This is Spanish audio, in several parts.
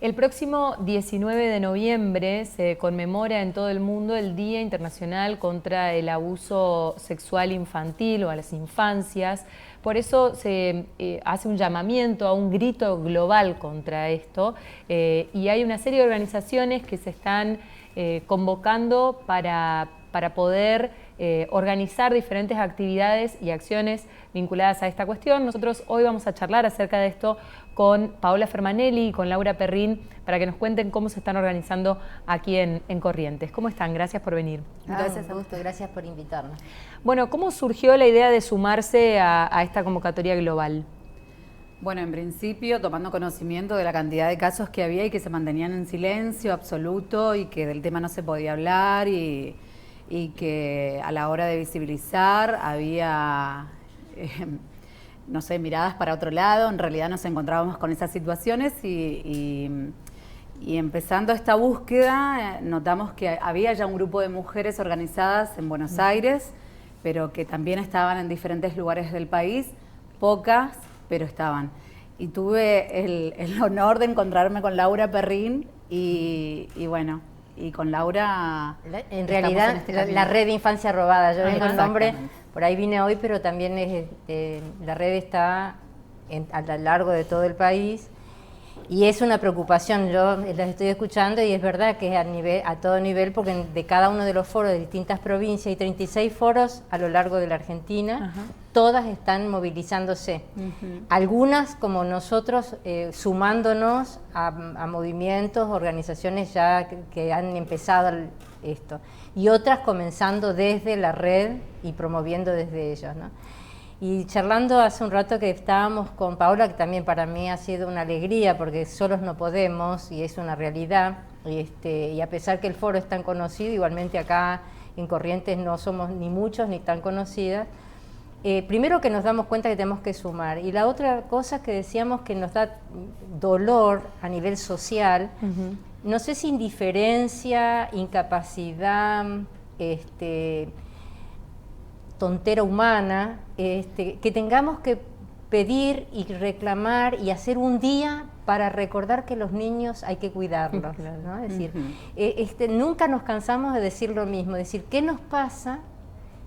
El próximo 19 de noviembre se conmemora en todo el mundo el Día Internacional contra el Abuso Sexual Infantil o a las infancias. Por eso se hace un llamamiento a un grito global contra esto y hay una serie de organizaciones que se están convocando para poder organizar diferentes actividades y acciones vinculadas a esta cuestión. Nosotros hoy vamos a charlar acerca de esto con Paola Fermanelli y con Laura Perrin para que nos cuenten cómo se están organizando aquí en Corrientes. ¿Cómo están? Gracias por venir. Gracias, Augusto, gracias por invitarnos. Bueno, ¿cómo surgió la idea de sumarse a esta convocatoria global? Bueno, en principio, tomando conocimiento de la cantidad de casos que había y que se mantenían en silencio absoluto y que del tema no se podía hablar y que a la hora de visibilizar había, no sé, miradas para otro lado. En realidad nos encontrábamos con esas situaciones y empezando esta búsqueda notamos que había ya un grupo de mujeres organizadas en Buenos Aires, pero que también estaban en diferentes lugares del país, pocas, pero estaban. Y tuve el honor de encontrarme con Laura Perrin y bueno, y con Laura... En realidad, la red de infancia robada, yo vengo el nombre, por ahí vine hoy, pero también la red está a lo largo de todo el país y es una preocupación. Yo las estoy escuchando y es verdad que es a todo nivel, porque de cada uno de los foros de distintas provincias, hay 36 foros a lo largo de la Argentina, todas están movilizándose. Algunas, como nosotros, sumándonos a movimientos, organizaciones ya que han empezado esto, y otras comenzando desde la red y promoviendo desde ellos, ¿no? Y charlando hace un rato que estábamos con Paola, que también para mí ha sido una alegría, porque solos no podemos, y es una realidad, y a pesar que el foro es tan conocido, igualmente acá en Corrientes no somos ni muchos ni tan conocidas. Primero que nos damos cuenta que tenemos que sumar, y la otra cosa que decíamos que nos da dolor a nivel social, no sé si indiferencia, incapacidad, tontera humana, que tengamos que pedir y reclamar y hacer un día para recordar que los niños hay que cuidarlos, ¿no? Es decir, nunca nos cansamos de decir lo mismo, decir, ¿qué nos pasa?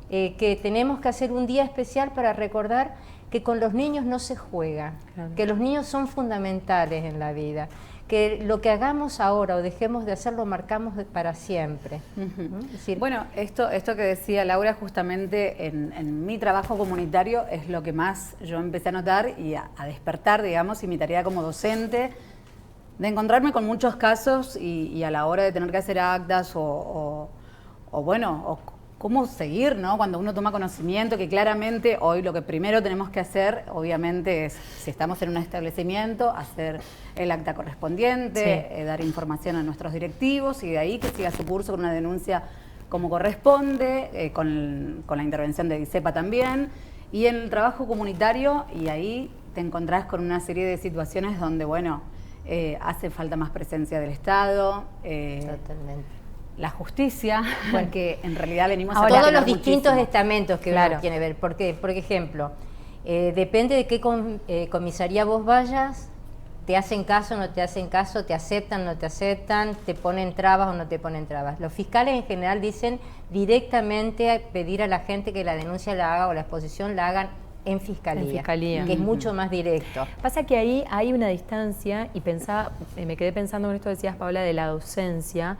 Que tenemos que hacer un día especial para recordar que con los niños no se juega, que los niños son fundamentales en la vida, que lo que hagamos ahora o dejemos de hacer lo marcamos para siempre. Es decir, bueno, esto que decía Laura, justamente en mi trabajo comunitario es lo que más yo empecé a notar y a despertar, digamos, y mi tarea como docente, de encontrarme con muchos casos y a la hora de tener que hacer actas o cómo seguir, ¿no? Cuando uno toma conocimiento, que claramente hoy lo que primero tenemos que hacer, obviamente, es, si estamos en un establecimiento, hacer el acta correspondiente, dar información a nuestros directivos y de ahí que siga su curso con una denuncia como corresponde, con la intervención de DICEPA también. Y en el trabajo comunitario, y ahí te encontrás con una serie de situaciones donde, bueno, hace falta más presencia del Estado. Totalmente. La justicia, porque en realidad venimos a todos los distintos estamentos que claro. uno tiene que ver. Porque, por ejemplo, depende de qué comisaría vos vayas, te hacen caso o no te hacen caso, te aceptan o no te aceptan, te ponen trabas o no te ponen trabas. Los fiscales en general dicen directamente a pedir a la gente que la denuncia la haga o la exposición la hagan en fiscalía, que es mucho más directo. Pasa que ahí hay una distancia y me quedé pensando en esto que decías, Paola, de la docencia.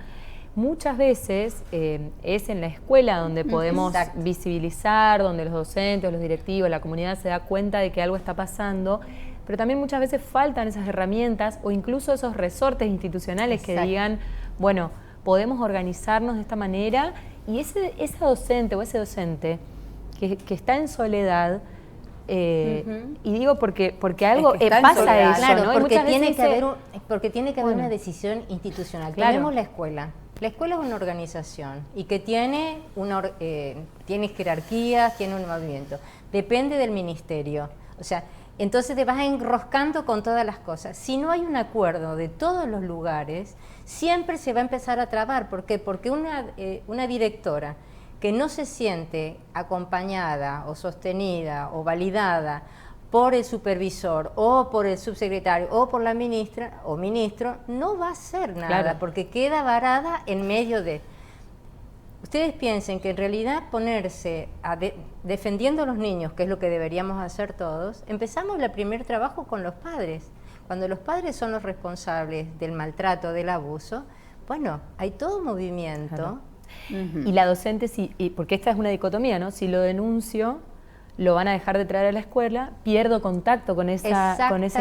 Muchas veces es en la escuela donde podemos visibilizar, donde los docentes, los directivos, la comunidad se da cuenta de que algo está pasando, pero también muchas veces faltan esas herramientas o incluso esos resortes institucionales que digan, bueno, podemos organizarnos de esta manera, y esa docente o ese docente que está en soledad, y digo porque algo pasa eso, claro, ¿no? Porque tiene que haber una decisión institucional. Tenemos la escuela. La escuela es una organización y que tiene jerarquías, tiene un movimiento. Depende del ministerio. O sea, entonces te vas enroscando con todas las cosas. Si no hay un acuerdo de todos los lugares, siempre se va a empezar a trabar. ¿Por qué? Porque una directora que no se siente acompañada o sostenida o validada por el supervisor o por el subsecretario o por la ministra o ministro, no va a hacer nada, claro, porque queda varada en medio de... Ustedes piensen que en realidad ponerse defendiendo a los niños, que es lo que deberíamos hacer todos, empezamos el primer trabajo con los padres. Cuando los padres son los responsables del maltrato, del abuso, bueno, hay todo un movimiento. Claro. Y la docente, sí, porque esta es una dicotomía, ¿no? Si lo denuncio, lo van a dejar de traer a la escuela, pierdo contacto con ese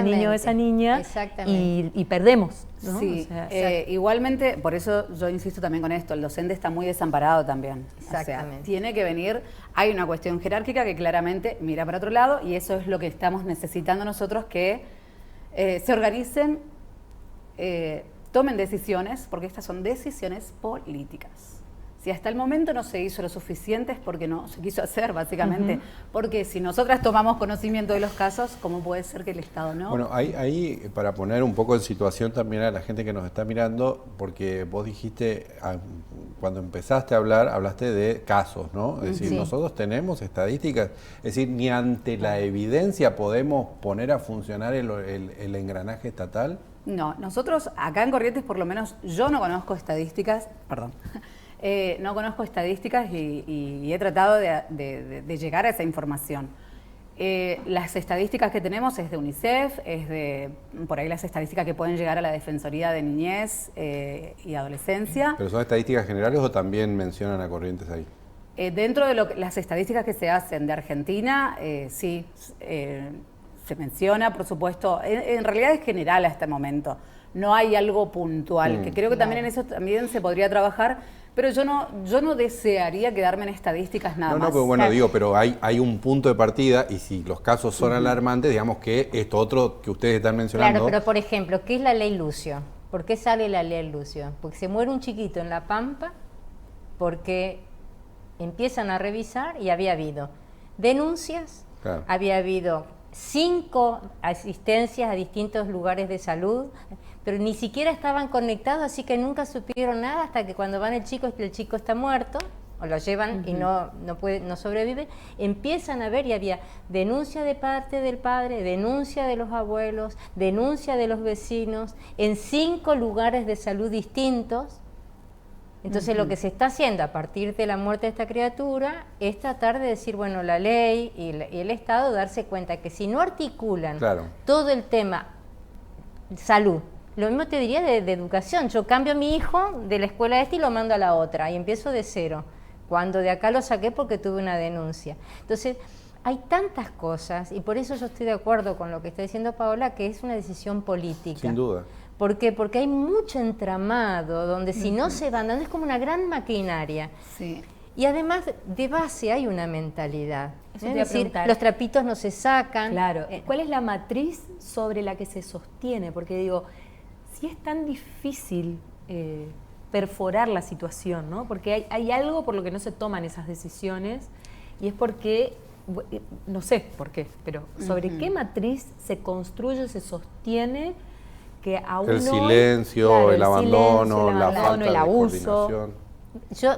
niño o esa niña y perdemos, ¿no? Sí, o sea, igualmente, por eso yo insisto también con esto, el docente está muy desamparado también. Exactamente. O sea, tiene que venir, hay una cuestión jerárquica que claramente mira para otro lado y eso es lo que estamos necesitando nosotros, que se organicen, tomen decisiones, porque estas son decisiones políticas. Si hasta el momento no se hizo lo suficiente es porque no se quiso hacer, básicamente. Porque si nosotras tomamos conocimiento de los casos, ¿cómo puede ser que el Estado no? Bueno, ahí para poner un poco en situación también a la gente que nos está mirando, porque vos dijiste, cuando empezaste a hablar, hablaste de casos, ¿no? Es decir, nosotros tenemos estadísticas, es decir, ni ante la evidencia podemos poner a funcionar el engranaje estatal. No, nosotros acá en Corrientes, por lo menos, yo no conozco estadísticas, no conozco estadísticas y he tratado de llegar a esa información. Las estadísticas que tenemos es de UNICEF, es de por ahí las estadísticas que pueden llegar a la Defensoría de Niñez y Adolescencia. ¿Pero son estadísticas generales o también mencionan a Corrientes ahí? Dentro de las estadísticas que se hacen de Argentina, sí, se menciona, por supuesto, en realidad es general hasta el momento. No hay algo puntual, que creo que también en eso también se podría trabajar, pero yo no desearía quedarme en estadísticas nada más. No, pero bueno, pero hay un punto de partida y si los casos son alarmantes, digamos que esto otro que ustedes están mencionando... Claro, pero por ejemplo, ¿qué es la ley Lucio? ¿Por qué sale la ley Lucio? Porque se muere un chiquito en La Pampa, porque empiezan a revisar y había habido denuncias, claro, había habido 5 asistencias a distintos lugares de salud, pero ni siquiera estaban conectados, así que nunca supieron nada hasta que cuando van el chico está muerto, o lo llevan y no sobrevive, empiezan a ver y había denuncia de parte del padre, denuncia de los abuelos, denuncia de los vecinos, en 5 lugares de salud distintos. Entonces lo que se está haciendo a partir de la muerte de esta criatura es tratar de decir, bueno, la ley y el Estado darse cuenta que si no articulan todo el tema salud, lo mismo te diría de educación, yo cambio a mi hijo de la escuela esta y lo mando a la otra y empiezo de cero, cuando de acá lo saqué porque tuve una denuncia. Entonces hay tantas cosas y por eso yo estoy de acuerdo con lo que está diciendo Paola, que es una decisión política. Sin duda. ¿Por qué? Porque hay mucho entramado donde si no se van dando es como una gran maquinaria. Sí. Y además de base hay una mentalidad. Es decir, los trapitos no se sacan. Claro. ¿Cuál es la matriz sobre la que se sostiene? Porque digo, si es tan difícil perforar la situación, ¿no? Porque hay algo por lo que no se toman esas decisiones y es porque, no sé por qué, pero sobre qué matriz se construye, se sostiene que aún el silencio, claro, el abandono, la falta el de abuso.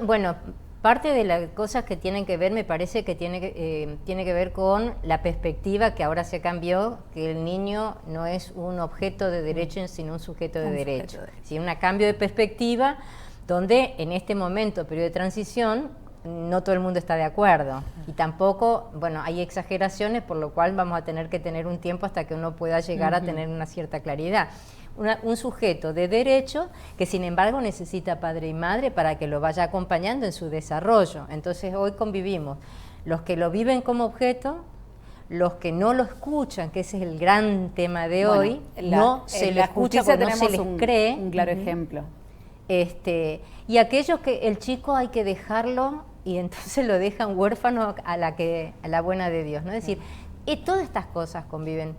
Bueno, parte de las cosas que tienen que ver, me parece que tiene que ver con la perspectiva que ahora se cambió, que el niño no es un objeto de derecho, sino un sujeto de derecho. Sí, un cambio de perspectiva donde en este momento, periodo de transición, no todo el mundo está de acuerdo y tampoco, bueno, hay exageraciones, por lo cual vamos a tener que tener un tiempo hasta que uno pueda llegar a tener una cierta claridad. Un sujeto de derecho que sin embargo necesita padre y madre para que lo vaya acompañando en su desarrollo. Entonces hoy convivimos los que lo viven como objeto, los que no lo escuchan, que ese es el gran tema de hoy, no se le escucha porque no se les cree. Un claro ejemplo. Y aquellos que el chico hay que dejarlo y entonces lo dejan huérfano a la buena de Dios, ¿no? Es decir, todas estas cosas conviven.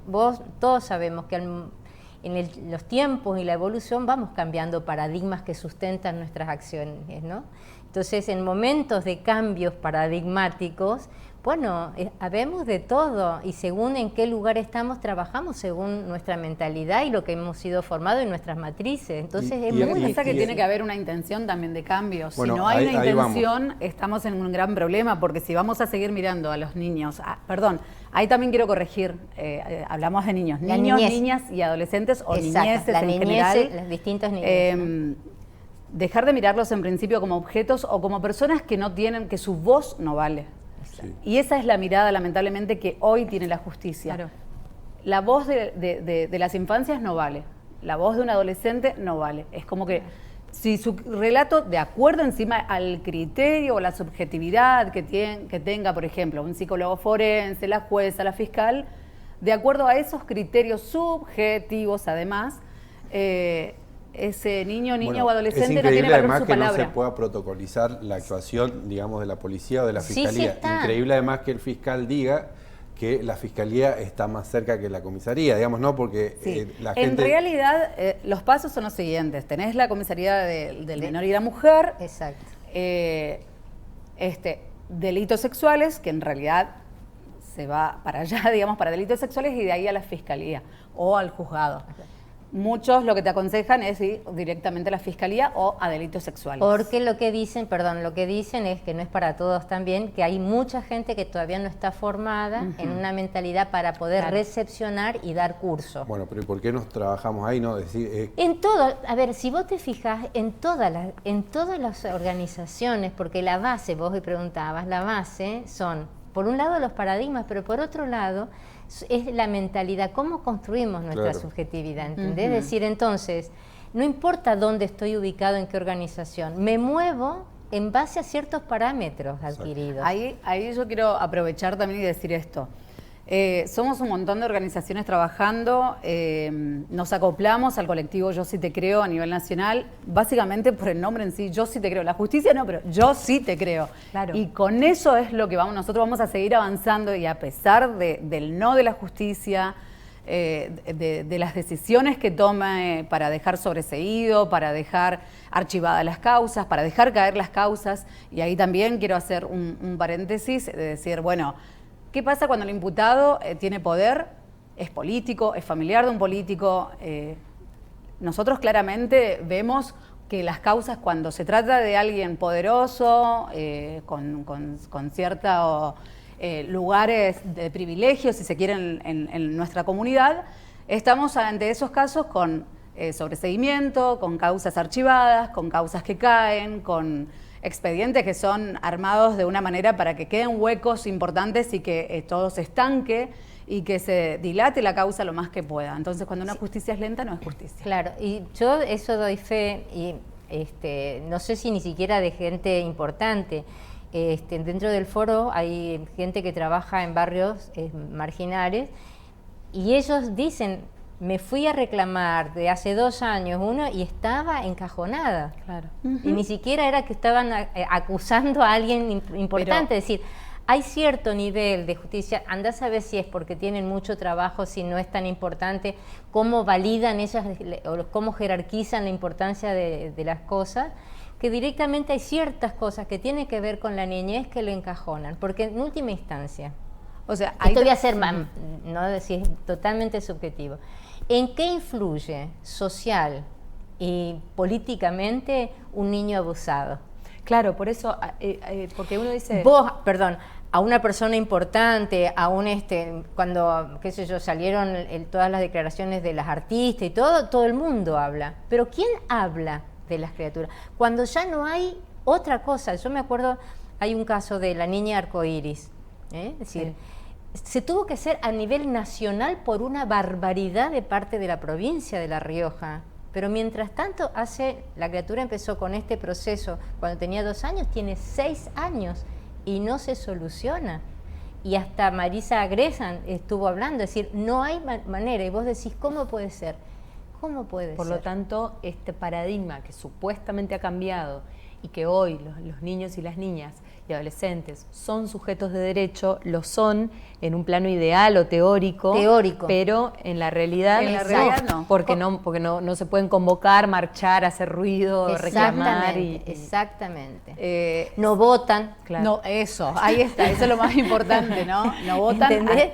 Todos sabemos que en los tiempos y la evolución vamos cambiando paradigmas que sustentan nuestras acciones, ¿no? Entonces, en momentos de cambios paradigmáticos, Bueno, habemos de todo y según en qué lugar estamos, trabajamos según nuestra mentalidad y lo que hemos sido formados en nuestras matrices. Entonces es muy difícil. Pasa que tiene que haber una intención también de cambio. Bueno, si no hay una intención, vamos. estamos en un gran problema, porque si vamos a seguir mirando a los niños, ahí también quiero corregir, hablamos de niños, niñas y adolescentes o niñeces en general. Las distintas niñeces. Dejar de mirarlos en principio como objetos o como personas que no tienen, que su voz no vale. Sí. Y esa es la mirada, lamentablemente, que hoy tiene la justicia. Claro. La voz de las infancias no vale. La voz de un adolescente no vale. Es como que si su relato, de acuerdo encima al criterio o la subjetividad que tenga, por ejemplo, un psicólogo forense, la jueza, la fiscal, de acuerdo a esos criterios subjetivos, además, ese niño o adolescente no tiene valor además su que palabra. no se pueda protocolizar la actuación, digamos, de la policía o de la fiscalía. Sí, increíble además que el fiscal diga que la fiscalía está más cerca que la comisaría, digamos, ¿no? Porque la gente... En realidad, los pasos son los siguientes. Tenés la comisaría del menor y la mujer. Exacto. Delitos sexuales, que en realidad se va para allá, digamos, para delitos sexuales, y de ahí a la fiscalía o al juzgado. Okay. Muchos lo que te aconsejan es ir directamente a la fiscalía o a delitos sexuales. Porque lo que dicen es que no es para todos también, que hay mucha gente que todavía no está formada en una mentalidad para poder recepcionar y dar curso. Bueno, pero ¿y por qué nos trabajamos ahí? No decir, En todo, a ver, si vos te fijas, en todas las organizaciones, porque la base, vos me preguntabas, la base son, por un lado, los paradigmas, pero por otro lado, es la mentalidad, cómo construimos nuestra subjetividad, ¿entendés? Es decir, entonces, no importa dónde estoy ubicado, en qué organización, me muevo en base a ciertos parámetros adquiridos. Ahí yo quiero aprovechar también y decir esto. Somos un montón de organizaciones trabajando, nos acoplamos al colectivo Yo Sí Te Creo a nivel nacional, básicamente por el nombre en sí, Yo Sí Te Creo. La justicia no, pero Yo Sí Te Creo. Claro. Y con eso es lo que nosotros vamos a seguir avanzando, y a pesar del no de la justicia, de las decisiones que tome para dejar sobreseído, para dejar archivadas las causas, para dejar caer las causas, y ahí también quiero hacer un paréntesis de decir, bueno, ¿qué pasa cuando el imputado tiene poder, es político, es familiar de un político? Nosotros claramente vemos que las causas, cuando se trata de alguien poderoso, con ciertos lugares de privilegio, si se quiere, en nuestra comunidad, estamos ante esos casos con sobreseimiento, con causas archivadas, con causas que caen, con expedientes que son armados de una manera para que queden huecos importantes y que todo se estanque y que se dilate la causa lo más que pueda. Entonces, cuando una justicia es lenta, no es justicia. Claro, y yo eso doy fe, y no sé si ni siquiera de gente importante. Dentro del foro hay gente que trabaja en barrios marginales, y ellos dicen, me fui a reclamar de hace 2 años uno y estaba encajonada. Claro. Y ni siquiera era que estaban acusando a alguien importante. Es decir, hay cierto nivel de justicia, andás a ver si es porque tienen mucho trabajo, si no es tan importante, cómo validan ellas o cómo jerarquizan la importancia de las cosas, que directamente hay ciertas cosas que tienen que ver con la niñez que lo encajonan, porque en última instancia, o sea, esto voy a hacer, no decir totalmente subjetivo, ¿en qué influye social y políticamente un niño abusado? Claro, por eso, porque uno dice... A una persona importante, a cuando, qué sé yo, salieron todas las declaraciones de las artistas y todo el mundo habla. Pero ¿quién habla de las criaturas? Cuando ya no hay otra cosa. Yo me acuerdo, hay un caso de la niña arcoíris, es decir... Sí. Se tuvo que hacer a nivel nacional por una barbaridad de parte de la provincia de La Rioja. Pero mientras tanto, la criatura empezó con este proceso cuando tenía 2 años, tiene 6 años y no se soluciona. Y hasta Marisa Gresan estuvo hablando, es decir, no hay manera. Y vos decís, ¿cómo puede ser? ¿Cómo puede ser? Por lo tanto, este paradigma que supuestamente ha cambiado y que hoy los niños y las niñas y adolescentes son sujetos de derecho, lo son en un plano ideal o teórico, pero en la realidad, no. Porque no se pueden convocar, marchar, hacer ruido, reclamar. Exactamente. No votan. Claro. No, eso, ahí está, eso es lo más importante, ¿no? No votan. ¿Entendés?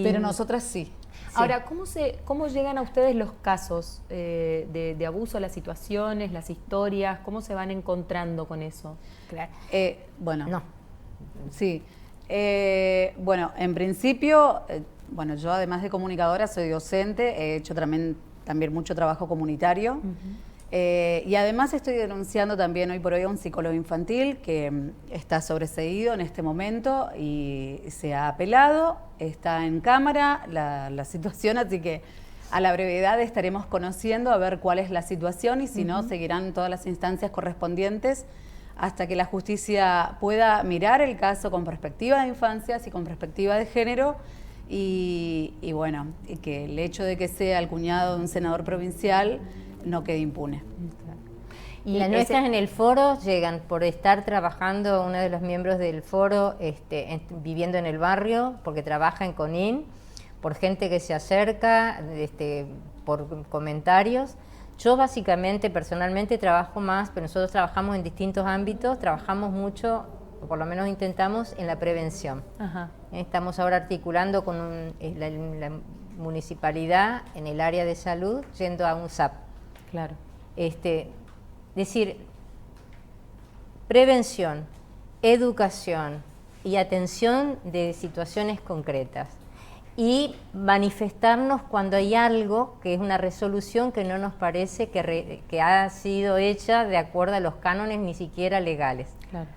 Pero nosotras sí. Ahora, ¿cómo llegan a ustedes los casos de abuso, las situaciones, las historias? ¿Cómo se van encontrando con eso? Claro. No. Sí. Bueno, en principio, yo además de comunicadora soy docente, he hecho también mucho trabajo comunitario. Y además estoy denunciando también hoy por hoy a un psicólogo infantil que está sobreseído en este momento y se ha apelado, está en cámara la situación, así que a la brevedad estaremos conociendo a ver cuál es la situación y si no, seguirán todas las instancias correspondientes hasta que la justicia pueda mirar el caso con perspectiva de infancias y con perspectiva de género y que el hecho de que sea el cuñado de un senador provincial no quede impune. Y las nuestras en el foro llegan por estar trabajando, uno de los miembros del foro viviendo en el barrio, porque trabaja en CONIN, por gente que se acerca, por comentarios. Yo básicamente, personalmente trabajo más, pero nosotros trabajamos en distintos ámbitos, trabajamos mucho, o por lo menos intentamos, en la prevención. Ajá. Estamos ahora articulando con la municipalidad en el área de salud, yendo a un SAP. Claro. Decir, prevención, educación y atención de situaciones concretas. Y manifestarnos cuando hay algo que es una resolución que no nos parece que ha sido hecha de acuerdo a los cánones ni siquiera legales. Claro.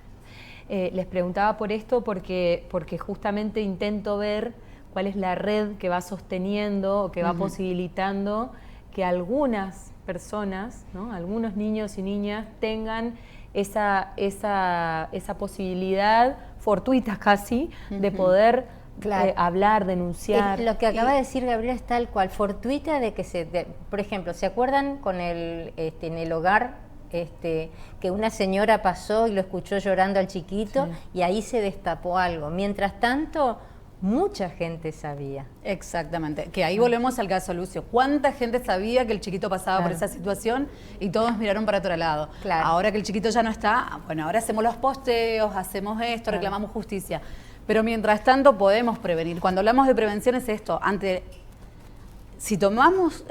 Les preguntaba por esto porque justamente intento ver cuál es la red que va sosteniendo o que va posibilitando que algunas personas, ¿no? Algunos niños y niñas tengan esa posibilidad fortuita casi de poder hablar, denunciar. Lo que acaba de decir Gabriela es tal cual, fortuita de que por ejemplo, ¿se acuerdan con en el hogar que una señora pasó y lo escuchó llorando al chiquito y ahí se destapó algo? Mientras tanto, mucha gente sabía. Exactamente, que ahí volvemos al caso Lucio. ¿Cuánta gente sabía que el chiquito pasaba por esa situación y todos miraron para otro lado? Claro. Ahora que el chiquito ya no está, bueno, ahora hacemos los posteos, hacemos esto, reclamamos justicia. Pero mientras tanto podemos prevenir. Cuando hablamos de prevención es esto, si tomamos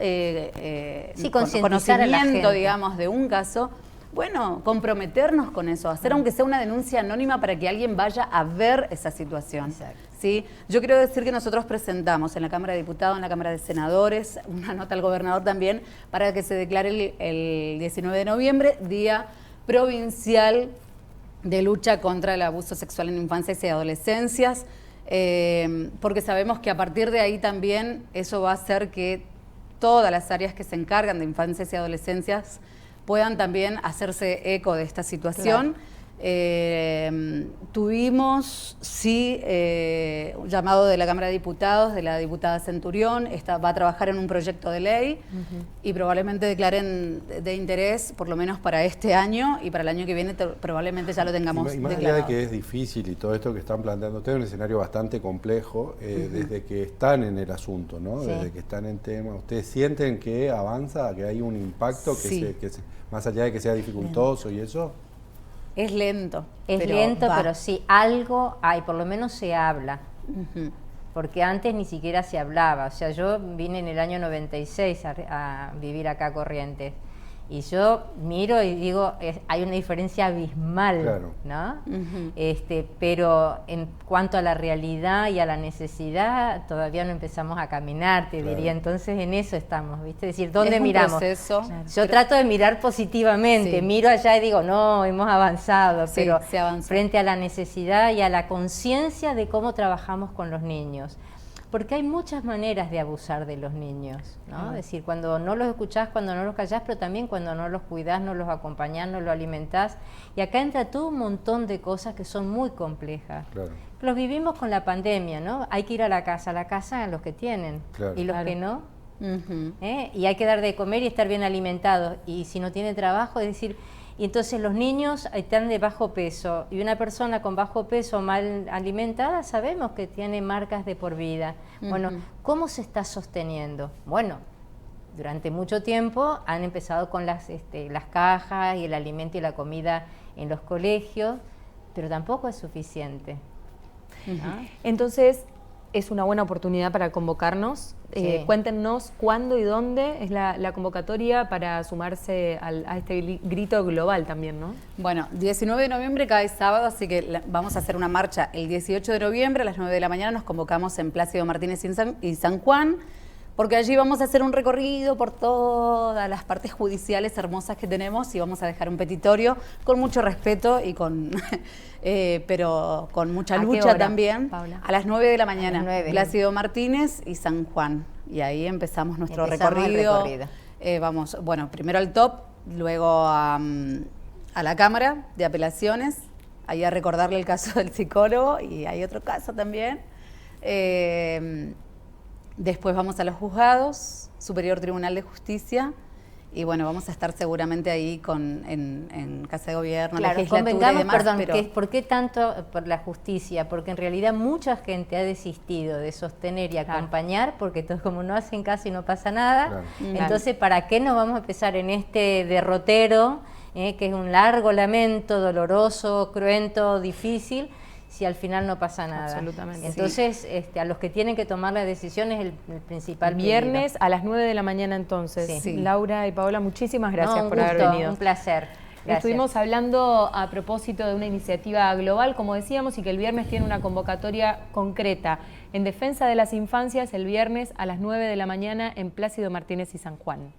conocimiento, digamos, de un caso, bueno, comprometernos con eso, hacer aunque sea una denuncia anónima para que alguien vaya a ver esa situación. ¿Sí? Yo quiero decir que nosotros presentamos en la Cámara de Diputados, en la Cámara de Senadores, una nota al gobernador también para que se declare el 19 de noviembre, Día Provincial de Lucha contra el Abuso Sexual en Infancias y Adolescencias, porque sabemos que a partir de ahí también eso va a hacer que todas las áreas que se encargan de infancias y adolescencias puedan también hacerse eco de esta situación. Claro. Tuvimos, un llamado de la Cámara de Diputados, de la diputada Centurión, va a trabajar en un proyecto de ley y probablemente declaren de interés, por lo menos para este año, y para el año que viene probablemente ya lo tengamos y más declarado. allá de que es difícil y todo esto que están planteando ustedes, un escenario bastante complejo, desde que están en el asunto, ¿no? Desde que están en tema, ¿ustedes sienten que avanza, que hay un impacto, más allá de que sea dificultoso y eso? Es lento. Pero sí, algo hay, por lo menos se habla. Porque antes ni siquiera se hablaba. O sea, yo vine en el año 96 a vivir acá a Corrientes. Y yo miro y digo, hay una diferencia abismal, ¿no? Pero en cuanto a la realidad y a la necesidad, todavía no empezamos a caminar, te diría. Entonces en eso estamos, ¿viste? Es decir, ¿dónde miramos? Proceso. Yo trato de mirar positivamente, miro allá y digo, no, hemos avanzado, pero se avanzó. Frente a la necesidad y a la conciencia de cómo trabajamos con los niños. Porque hay muchas maneras de abusar de los niños, ¿no? Es decir, cuando no los escuchás, cuando no los callás, pero también cuando no los cuidás, no los acompañás, no los alimentás. Y acá entra todo un montón de cosas que son muy complejas. Claro. Los vivimos con la pandemia, ¿no? Hay que ir a la casa a los que tienen. Y los que no. Y hay que dar de comer y estar bien alimentados. Y si no tiene trabajo, es decir, y entonces los niños están de bajo peso, y una persona con bajo peso mal alimentada sabemos que tiene marcas de por vida. Bueno, ¿cómo se está sosteniendo? Bueno, durante mucho tiempo han empezado con las cajas y el alimento y la comida en los colegios, pero tampoco es suficiente. ¿No? Entonces, es una buena oportunidad para convocarnos. Sí. Cuéntenos cuándo y dónde es la convocatoria para sumarse a este grito global también, ¿no? Bueno, 19 de noviembre cae sábado, así que vamos a hacer una marcha el 18 de noviembre a las 9 de la mañana. Nos convocamos en Plácido Martínez y San Juan, porque allí vamos a hacer un recorrido por todas las partes judiciales hermosas que tenemos y vamos a dejar un petitorio con mucho respeto y pero con mucha lucha también. Paula? A las 9 de la mañana, 9. Plácido Martínez y San Juan. Y ahí empezamos nuestro recorrido. Vamos, bueno, primero al top, luego a la Cámara de Apelaciones, ahí a recordarle el caso del psicólogo, y hay otro caso también. Después vamos a los juzgados, Superior Tribunal de Justicia, y bueno, vamos a estar seguramente ahí en Casa de Gobierno, claro, legislatura convengamos, y demás. perdón, pero ¿por qué tanto por la justicia? Porque en realidad mucha gente ha desistido de sostener y acompañar, porque todos como no hacen caso y no pasa nada. Claro. Entonces, ¿para qué nos vamos a empezar en este derrotero, que es un largo lamento, doloroso, cruento, difícil, si al final no pasa nada? Absolutamente. Entonces, a los que tienen que tomar las decisiones, el principal Viernes a las 9 de la mañana entonces. Sí. Laura y Paola, muchísimas gracias por haber venido. Un placer. Gracias. Estuvimos hablando a propósito de una iniciativa global, como decíamos, y que el viernes tiene una convocatoria concreta en defensa de las infancias el viernes a las 9 de la mañana en Plácido Martínez y San Juan.